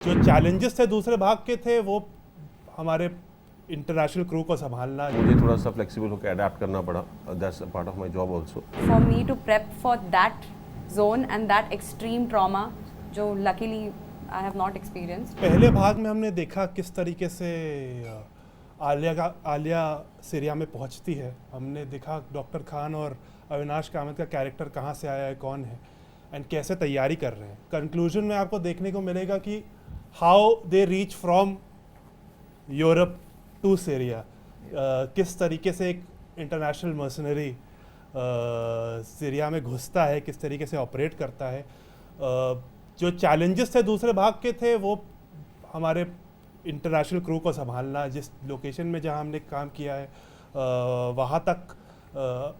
जो चैलेंजेस थे दूसरे भाग के थे वो हमारे इंटरनेशनल क्रू को संभालना। मुझे थोड़ा सा फ्लेक्सिबल होकर अडेप्ट करना पड़ा. That's part of my job also. For me to prep for that zone and that extreme trauma, जो luckily I have not experienced. पहले भाग में हमने देखा किस तरीके से आलिया सीरिया में पहुंचती है. हमने देखा डॉक्टर खान और अविनाश कामत का कैरेक्टर कहाँ से आया है, कौन है एंड कैसे तैयारी कर रहे हैं. कंक्लूजन में आपको देखने को मिलेगा कि how they reach from Europe to Syria. किस तरीके से एक इंटरनेशनल मर्सनरी सीरिया में घुसता है, किस तरीके से ऑपरेट करता है. जो चैलेंजेस थे दूसरे भाग के थे वो हमारे इंटरनेशनल क्रू को संभालना. जिस लोकेशन में जहां हमने काम किया है वहाँ तक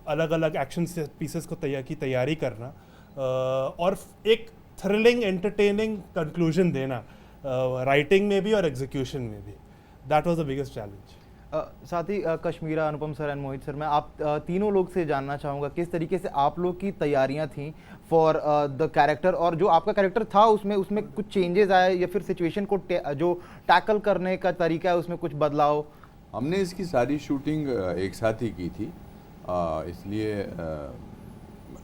अलग अलग एक्शन पीसेस को तैयारी करना और एक थ्रिलिंग एंटरटेनिंग कंक्लूजन देना राइटिंग में भी और एग्जीक्यूशन में भी. That was the biggest challenge. साथ ही कश्मीरा, अनुपम सर एंड मोहित सर, मैं आप तीनों लोग से जानना चाहूँगा किस तरीके से आप लोग की तैयारियां थी फॉर द कैरेक्टर, और जो आपका कैरेक्टर था उसमें कुछ चेंजेस आए या फिर सिचुएशन को जो टैकल करने का तरीका है उसमें कुछ बदलाव? हमने इसकी सारी शूटिंग एक साथ ही की थी, इसलिए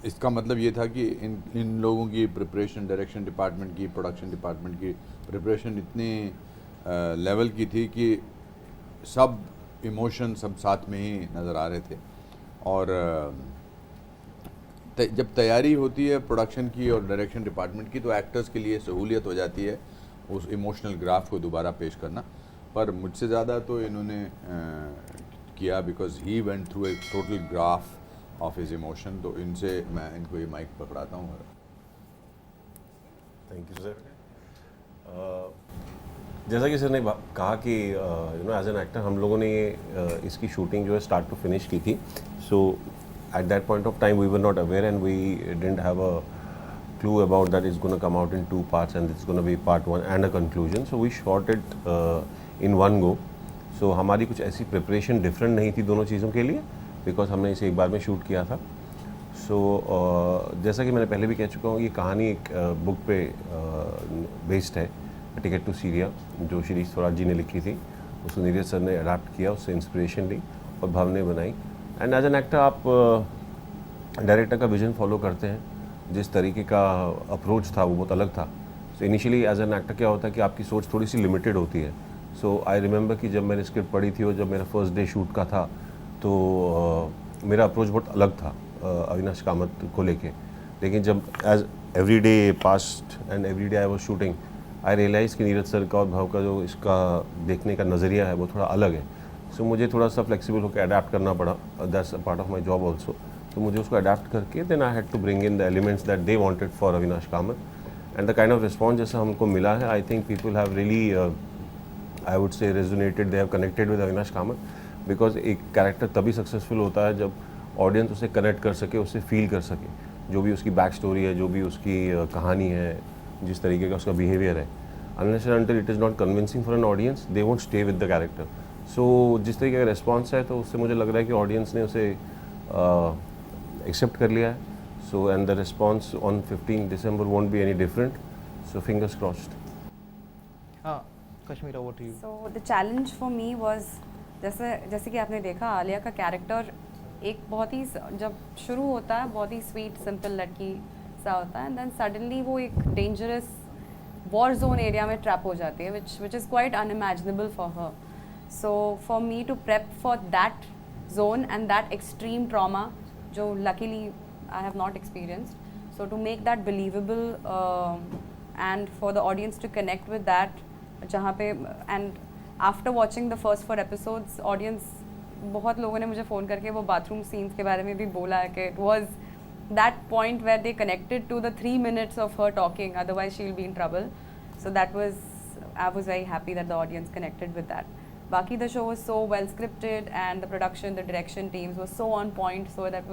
इसका मतलब ये था कि इन लोगों की प्रिपरेशन, डायरेक्शन डिपार्टमेंट की, प्रोडक्शन डिपार्टमेंट की प्रिपरेशन इतनी लेवल की थी कि सब इमोशन सब साथ में ही नज़र आ रहे थे. और जब तैयारी होती है प्रोडक्शन की और डायरेक्शन डिपार्टमेंट की तो एक्टर्स के लिए सहूलियत हो जाती है उस इमोशनल ग्राफ को दोबारा पेश करना. पर मुझसे ज़्यादा तो इन्होंने किया because he went through a total graph of his emotion. तो इनसे मैं इनको ये माइक पकड़ाता हूँ. Thank you sir. जैसा कि सर ने कहा कि एज एन एक्टर हम लोगों ने ये इसकी शूटिंग जो है स्टार्ट टू फिनिश की थी. So at that point of time we were not aware and we didn't have a clue about that it's going to come out in 2 parts and it's going to be part 1 and a conclusion. So we shot it in one go. So हमारी कुछ ऐसी preparation different नहीं थी दोनों चीज़ों के लिए because हमने इसे एक बार में शूट किया था. सो जैसा कि मैंने पहले भी कह चुका हूँ ये कहानी एक बुक पे बेस्ड है, टिकट टू सीरिया, जो शिरीष स्वराज जी ने लिखी थी. उसको नीरज सर ने अडाप्ट किया, उससे इंस्पिरेशन ली और भाव ने बनाई. एंड एज एन एक्टर आप डायरेक्टर का विजन फॉलो करते हैं. जिस तरीके का अप्रोच था वो बहुत अलग था. So initially as an actor क्या होता है कि आपकी सोच थोड़ी सी लिमिटेड होती है. सो आई रिमेंबर कि जब मैंने स्क्रिप्ट पढ़ी थी और जब मेरा फर्स्ट डे शूट का था तो मेरा अप्रोच बहुत अलग था अविनाश कामत को लेके. लेकिन जब as every day passed and every day I was shooting I realise कि नीरज सर का और भाव का जो इसका देखने का नज़रिया है वो थोड़ा अलग है. सो मुझे थोड़ा सा फ्लेक्सिबल होकर अडेप्ट करना पड़ा. That's a part of my job also. तो मुझे उसको अडेप्ट करके then I had to bring in the elements that they wanted for Avinash Kamath. And the kind of response जैसा हमको मिला है I think people have really I would say resonated, they have connected with Avinash Kamath because एक character तभी successful होता है जब audience उसे कनेक्ट कर सके, उससे फील कर सके. जो भी उसकी बैक स्टोरी है, जो भी उसकी कहानी है, जिस तरीके का उसका बिहेवियर है, unless and until it is not convincing for an audience they won't stay with the character. So जिस तरीके का रिस्पॉन्स है तो उससे मुझे लग रहा है कि ऑडियंस ने उसे एक्सेप्ट कर लिया है. So and the response on 15 December won't be any different. So fingers crossed. हाँ कश्मीरा, वो to you. So the challenge for me was जैसे कि आपने देखा आलिया का कैरेक्टर एक बहुत ही जब शुरू होता है बहुत ही स्वीट सिंपल लड़की सा होता है एंड देन सडनली वो एक डेंजरस वॉर जोन एरिया में ट्रैप हो जाती है which is quite unimaginable for her. So for me to prep for that zone and that extreme trauma जो luckily I have not experienced, so to make that believable and for the audience to connect with that, जहाँ पे and after watching the first 4 episodes audience बहुत लोगों ने मुझे phone करके वो bathroom scenes के बारे में भी बोला है कि it was that point where they connected to the 3 minutes of her talking, otherwise she'll be in trouble. So that was, I was very happy that the audience connected with that. Baki the show was so well scripted and the production, the direction teams was so on point, so there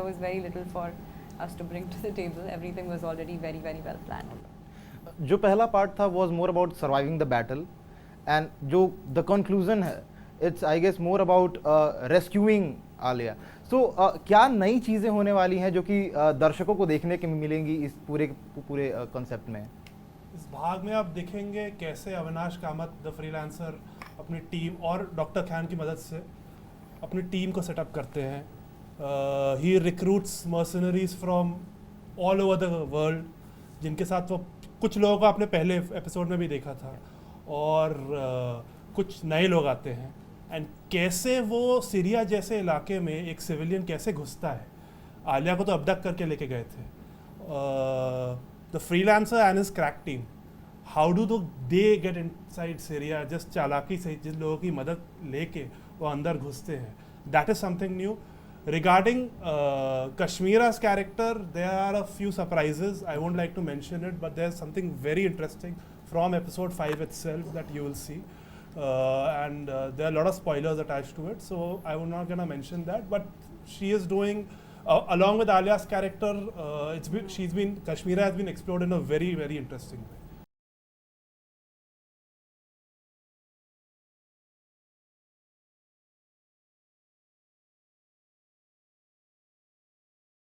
was very little for us to bring to the table. Everything was already very very well planned. जो पहला part था was more about surviving the battle and जो the conclusion है it's I guess more about rescuing Alia. So क्या नई चीज़ें होने वाली हैं जो कि दर्शकों को देखने के मिलेंगी इस पूरे कॉन्सेप्ट में? इस भाग में आप देखेंगे कैसे अविनाश कामत द फ्रीलांसर अपनी टीम और डॉक्टर खान की मदद से अपनी टीम को सेटअप करते हैं. He recruits mercenaries from all over the world, जिनके साथ वो कुछ लोगों को आपने पहले एपिसोड में भी देखा था, और कुछ नए लोग आते हैं. एंड कैसे वो सीरिया जैसे इलाके में एक सिविलियन कैसे घुसता है. आलिया को तो अबडक्ट करके लेके गए थे. The freelancer and his crack team, how do they get inside Syria, just चालाकी से जिन लोगों की मदद लेके वो अंदर घुसते हैं. That is something new. Regarding Kashmira's character, there are a few surprises. I won't like to mention it, but there's something very interesting from episode 5 itself that you will see. And there are a lot of spoilers attached to it, so I'm not going to mention that. But she is doing, along with Alia's character, Kashmira has been explored in a very, very interesting way.